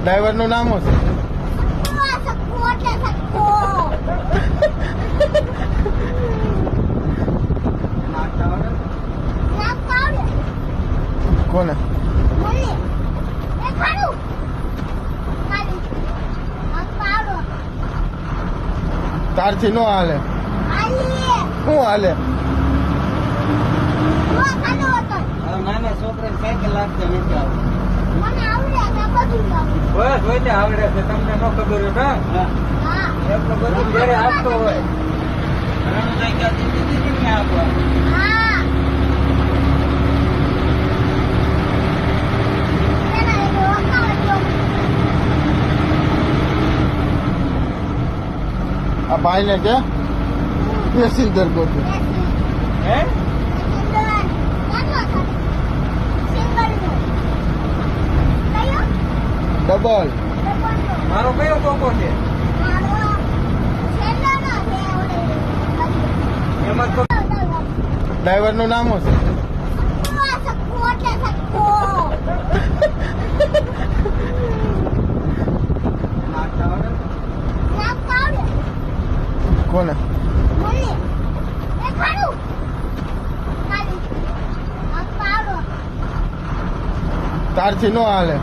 ડ્રાઈવરનું નામ શું છે? કોને? તારથી નો હાલે. શું હાલે? નાના છોકરા સાયકલ લાગતા નથી આવડે. બસ હોય ને આવડે છે તમને ન ખબર હોય ને એટલું બધું જયારે આપતો હોય સાયકલ દીધી ને આપવા આ ભાઈને કે પેસેન્જર ગોતું. હે ડબલ. મારો કયો કોકો છે એમાં તો ડ્રાઈવરનું નામ શું છે? કોને? તારથી નો હાલે.